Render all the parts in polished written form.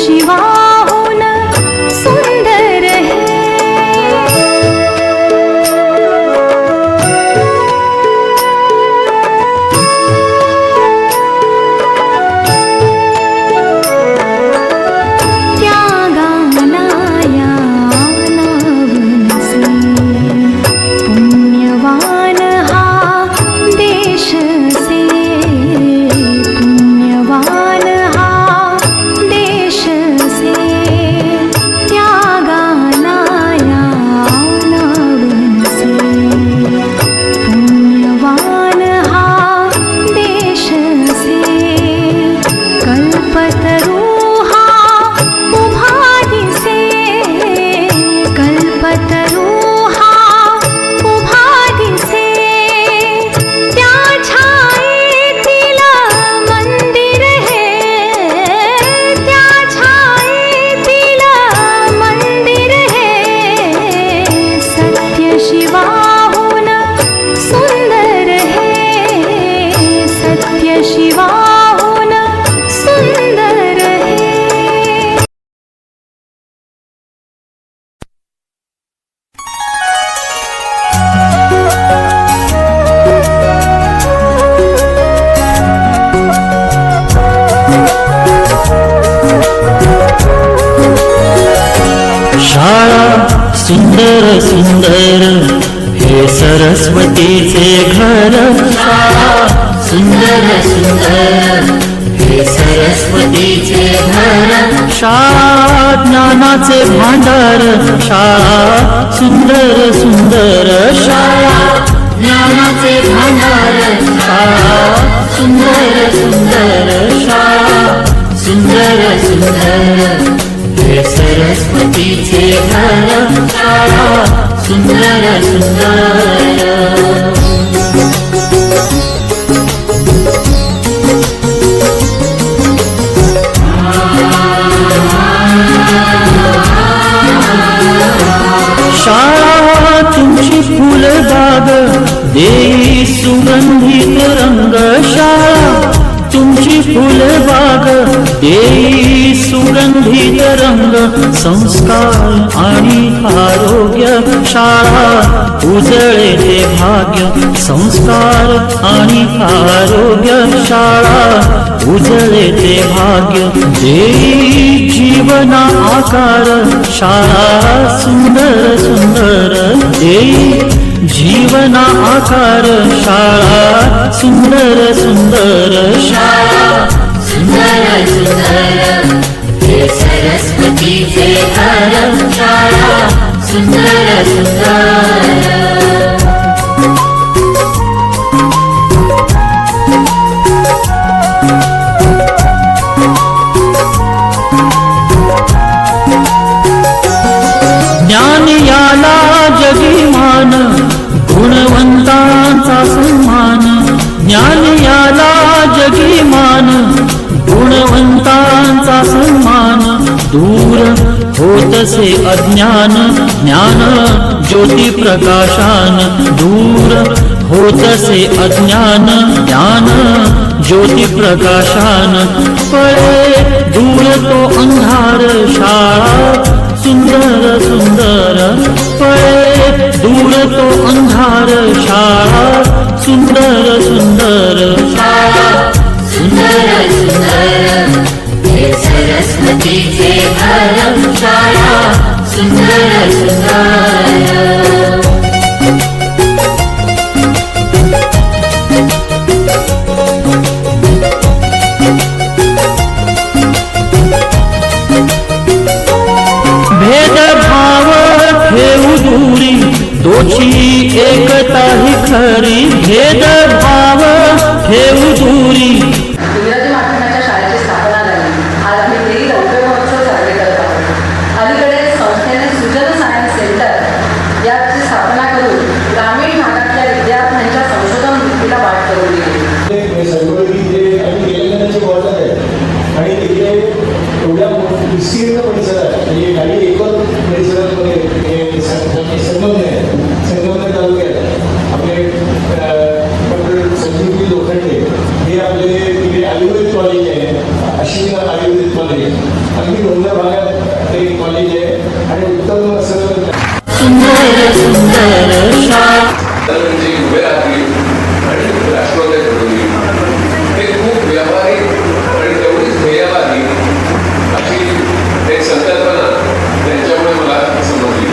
सत्यशिवाहून सुंदर है। सत्यशिवाहून सुंदर है। शाळा सुंदर सुंदर हे सरस्वतीचे घर। शाळा सुंदर सुंदर हे सरस्वतीचे घर। शाळा ज्ञानाचे भांडार। शाळा सुंदर सुंदर शाळा ज्ञानाचे भांडार। शाळा सुंदर सुंदर शाळा सुंदर सुंदर हे सरस्वतीचे घर। शाळा सुंदर सुंदर। शाळा तुमची फुलबाग देई सुगंधित रंग। शाळा तुमची फुलबाग देई सुगंधित रंग। संस्कार आणि आरोग्य शाळा उजळे ते भाग्य। संस्कार आणि आरोग्य शाळा उजळे ते भाग्य। देई जीवना आकार शाळा सुंदर सुंदर देई जीवना आकार। शाळा सुंदर सुंदर शाळा सुंदर सुंदर हे सरस्वतीचे घर। शाळा सुंदर सुंदर। ज्ञान याला जगीमान गुणवंतांचा सन्मान। ज्ञान याला जगीमान गुणवंतांचा सन्मान। दूर होतसे अज्ञान ज्ञान ज्योती प्रकाशान। दूर होतसे अज्ञान ज्ञान ज्योती प्रकाशान। पळे दूर तो अंधार शाळा सुंदर सुंदर। पळे दूर तो अंधार शाळा सुंदर सुंदर शाळा सुंदर सुंदर हे सरस्वतीचे घर। शाळा सुंदर सुंदर। भेदभाव ठेवू दूरी तोची एकता ही खरी। भेदभाव ठेवू दूरी। इंग्रजी माध्यमाच्या शाळेची स्थापना झाली। आज आम्ही प्री 9वे महोत्सव साजरे करत आहोत। अलीकडे संस्थेने सुजन सायन्स सेंटर याची स्थापना करून ग्रामीण भागातल्या विद्यार्थ्यांच्या संशोधन वृत्तीला वाट करून दिली। आणि तिथे एवढ्या विस्तीर्ण परिसरात म्हणजे काही एकर परिसरामध्ये संगमनेर तालुक्यात आपले डॉक्टर संजीवजी लोखंडे हे आपले तिकडे आयुर्वेद कॉलेज आहे अश्विनी आयुर्वेदिक कॉलेज अगदी डोंगर भागात ते कॉलेज आहे आणि उत्तम असं सुंदर सुंदर शाळा तर जी उभे राहतील आणि राष्ट्रवादी घडवली ते खूप व्यावहारिक आणि तेवढीच ध्येयवादी अशी एक संकल्पना त्यांच्यामुळे मला समजली.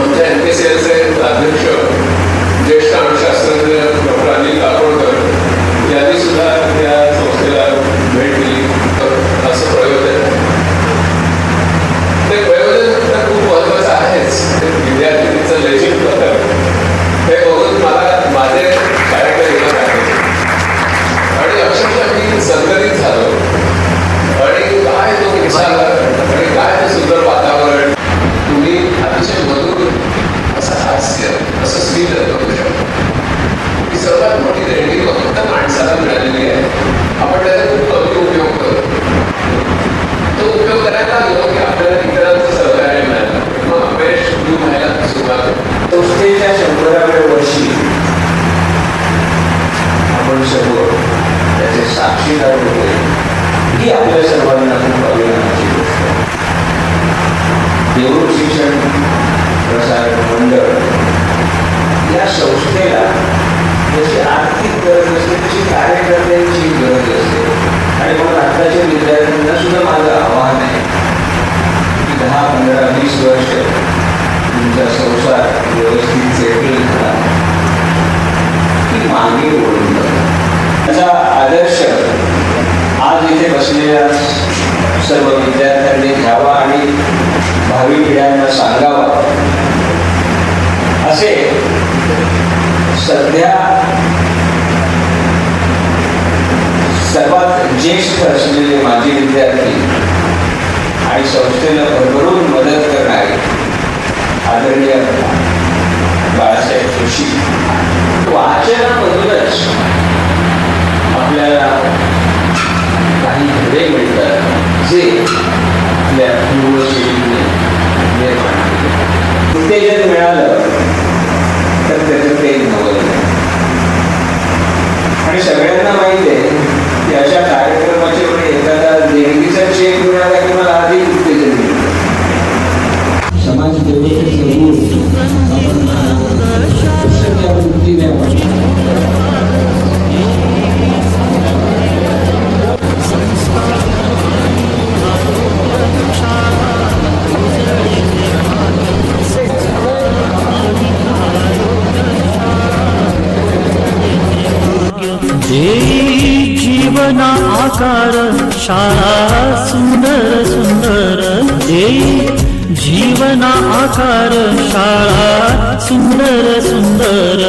आमच्या NPCLचे अध्यक्ष ज्येष्ठ अणुशास्त्रज्ञ डॉक्टर अनिल काकोडकर यांनी सुद्धा त्या संस्थेला भेट दिली. असं प्रयोजन ते प्रयोजन तर खूप महत्वाचं आहेच. विद्यार्थीचं लेजिम पद्धत हे बघून मला माझे शाळेकडे येणं आहे आणि अक्षरशः मी संकलित झालो आणि काय तो उत्साह आणि काय ते सुंदर वातावरण. तुम्ही अतिशय मधुर असं हास्य असं स्मित करू शकता. ही सर्वात मोठी देणगी फक्त माणसाला मिळालेली आहे. आपण त्याचा खूप कमी उपयोग करतो. तो उपयोग करायला लागलो की आपल्याला इतरांचं सहकार्य मिळालं मग अपयश दूर व्हायला सुरुवात होते. संस्थेच्या 100व्या वर्षी आपण सर्व त्याचे साक्षीदार होते ही आपल्या सर्वांना खूप अभिमानाची गोष्ट आहे. देऊळ शिक्षण प्रसारक मंडळ या संस्थेला जशी आर्थिक गरज असते तशी कार्यकर्त्यांची गरज असते. आणि म्हणून आत्ताच्या विद्यार्थ्यांना सुद्धा माझं आव्हान आहे की 10, 15, 20 वर्ष तुमचा संसार व्यवस्थित सेटल झाला की मागे ओढून जातो. त्याचा आदर्श आज इथे बसलेल्या सर्व विद्यार्थ्यांनी घ्यावा आणि भावी पिढ्यांना सांगावा. असे सध्या सर्वात ज्येष्ठ असलेले माजी विद्यार्थी आणि संस्थेला भरभरून मदत करणारे आदरणीय बाळासाहेब जोशी वाचनामधूनच आपल्याला काही धडे मिळतात जे आपल्या युवशैलीने निर्माण केले. उत्तेजन मिळालं तर त्याचं ते नवल आणि सगळ्यांना माहिती आहे की अशा कार्यक्रमाच्या वेळी एखादा देणगीचा चेक मिळाला की मला अधिक उत्तेजन मिळतं. समाज देवतेचे गुण आपण त्या वृत्तीने देई जीवना आकार शाळा सुंदर सुंदर देई जीवना आकार शाळा सुंदर सुंदर